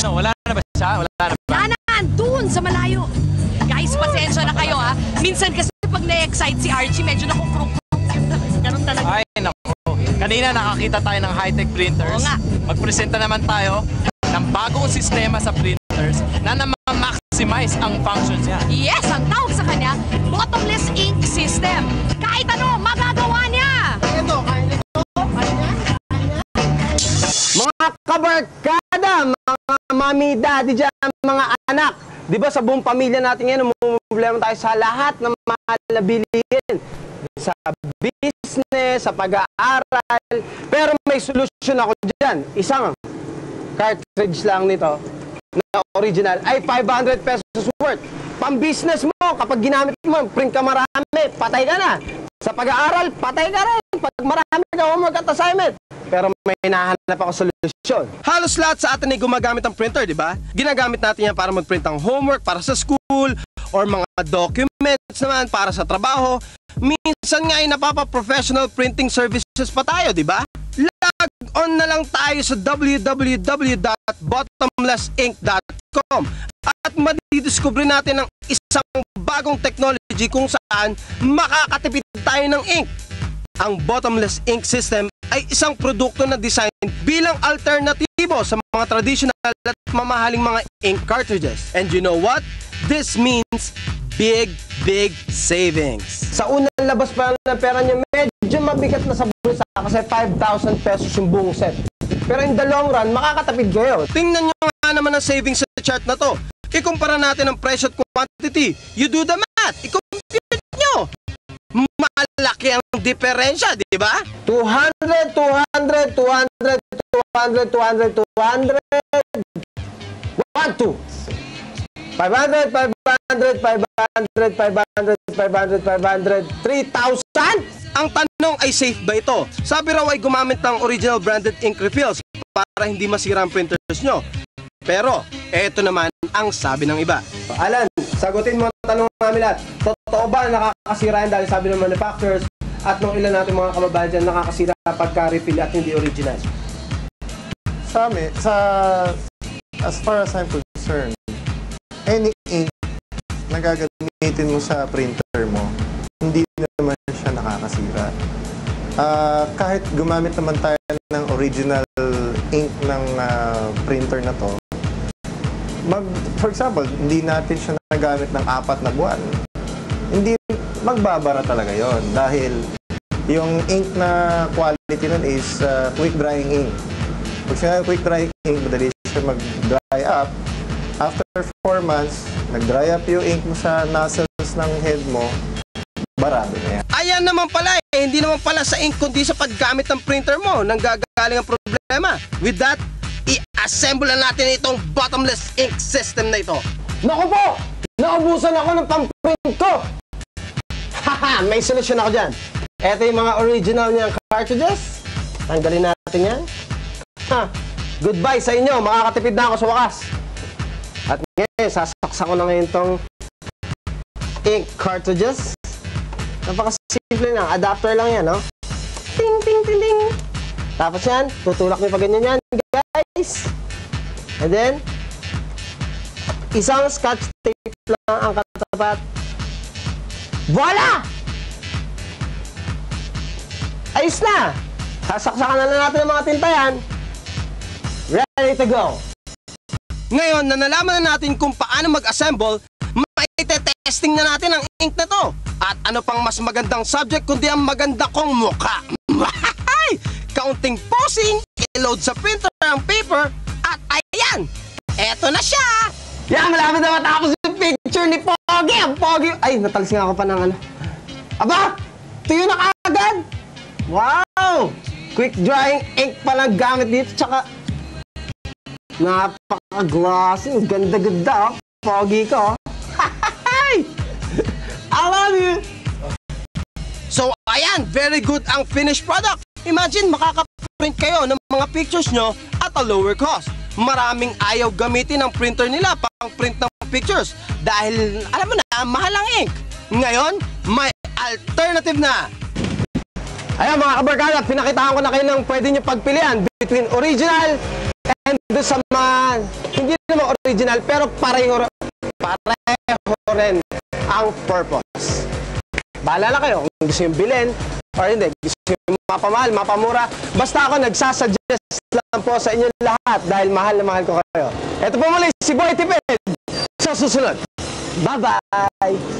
Ano, wala na ba siya? Wala na ba? Wala na, doon sa malayo. Guys, pasensya na kayo ha. Minsan kasi pag na-excite si Archie, medyo nakukruk. Ganun talaga. Ay, naku. Kanina nakakita tayo ng high-tech printers. Oo nga. Magpresenta naman tayo ng bagong sistema sa printers na maximize ang functions niya. Yes, ang tawag sa kanya, bottomless ink system. Kahit ano, magagawa niya. Mga kabarkada, mga mami, daddy dyan, mga anak. Di ba sa buong pamilya natin ngayon, problema tayo sa lahat ng mahal na bilihin. Sa business, sa pag-aaral. Pero may solusyon ako dyan. Isang cartridge lang nito na original ay 500 pesos worth. Pang-business mo, kapag ginamit mo, print ka marami, patay ka na. Sa pag-aaral, patay ka rin. Pag marami ka homework at assignment. Pero may hinahanap ako solusyon. Halos lahat sa atin ay gumagamit ng printer, di ba? Ginagamit natin yan para mag-print ng homework para sa school or mga documents naman para sa trabaho. Minsan nga ay napapa-professional printing services pa tayo, di ba? Log on na lang tayo sa www.bottomlessink.com at madidiscover natin ang isang bagong technology kung saan makakatipid tayo ng ink. Ang Bottomless Ink System ay isang produkto na design bilang alternatibo sa mga traditional at mamahaling mga ink cartridges. And you know what? This means big savings. Sa unang labas pa ng pera niya, medyo mabigat na sa bulsa kasi 5,000 pesos yung buong set. Pero in the long run, makakatapid kayo. Tingnan nyo nga naman ang savings sa chart na to. Ikumpara natin ang presyo at quantity. You do the math. I-compute nyo. Malaki ang diferensya, di ba? 200, 200, 200, 200, 200, 200, 1, 2. 500, 500, 500, 500, 500, 500, 3,000? Ang tanong ay safe ba ito? Sabi raw ay gumamit ng original branded ink refills para hindi masira ang printers nyo. Pero, eto naman ang sabi ng iba. Alan, sagutin mo ang tanong namin lahat. Totoo ba nakakasira yan dahil sabi ng manufacturers at nung ilan natin mga kababayan dyan nakakasira pagka-refill at hindi original? Sa amin, as far as I'm concerned, any ink na gagamitin mo sa printer mo, hindi naman siya nakakasira. Kahit gumamit naman tayo ng original ink ng printer na to, for example, hindi natin siya nagamit ng 4 na buwan, hindi magbabara talaga yon dahil yung ink na quality nun is quick drying ink. Pag siya quick drying ink, madali siya mag-dry up. After 4 months, nag-dry up yung ink mo sa nozzles ng head mo, barado na yan. Ayan naman pala eh, hindi naman pala sa ink kundi sa paggamit ng printer mo nang gagaling ang problema. With that, i-assemble na natin itong bottomless ink system na ito. Naku po! Naubusan ako ng pang-print ko! Haha! May solusyon ako dyan. Ito yung mga original niyang cartridges. Tanggalin natin yan. Ha! Goodbye sa inyo! Makakatipid na ako sa wakas. At ngayon, sasaksak ko na ngayon itong ink cartridges. Napakasimple lang. Adapter lang yan, no? Ting, ting, ting, ting. Tapos yan, tutulak niyo pa ganyan yan, guys. And then, isang scotch tape lang ang katapat. Voila! Ayos na! Sasaksakan na natin ang mga tinta yan. Ready to go! Ngayon na nalaman na natin kung paano mag-assemble, maite-testing na natin ang ink na to. At ano pang mas magandang subject kundi ang maganda kong mukha. Kaunting posing, i-load sa printer ang paper, at ayan! Eto na siya! Yan, malapit na matapos yung picture ni Pogi! Ang Pogi! Ay, natalsing ako pa ng ano. Aba! Tuyo na kaagad! Wow! Quick drying ink palang gamit dito, tsaka napaka-glossy. Ganda-ganda, oh. Pogi ko, oh. I love you! So, ayan, very good ang finished product. Imagine, makaka-print kayo ng mga pictures nyo at a lower cost. Maraming ayaw gamitin ang printer nila pang print ng pictures dahil, alam mo na, mahal ang ink. Ngayon, may alternative na. Ayan mga kabarkada, pinakitaan ko na kayo ng pwede nyo pagpilian between original and sa mga hindi original pero pareho rin ang purpose. Bahala na kayo kung gusto yung bilhin or hindi. Gusto yung mapamahal, mapamura. Basta ako nagsasuggest lang po sa inyo lahat dahil mahal na mahal ko kayo. Ito po muli si Boy Tipid sa susunod. Bye-bye!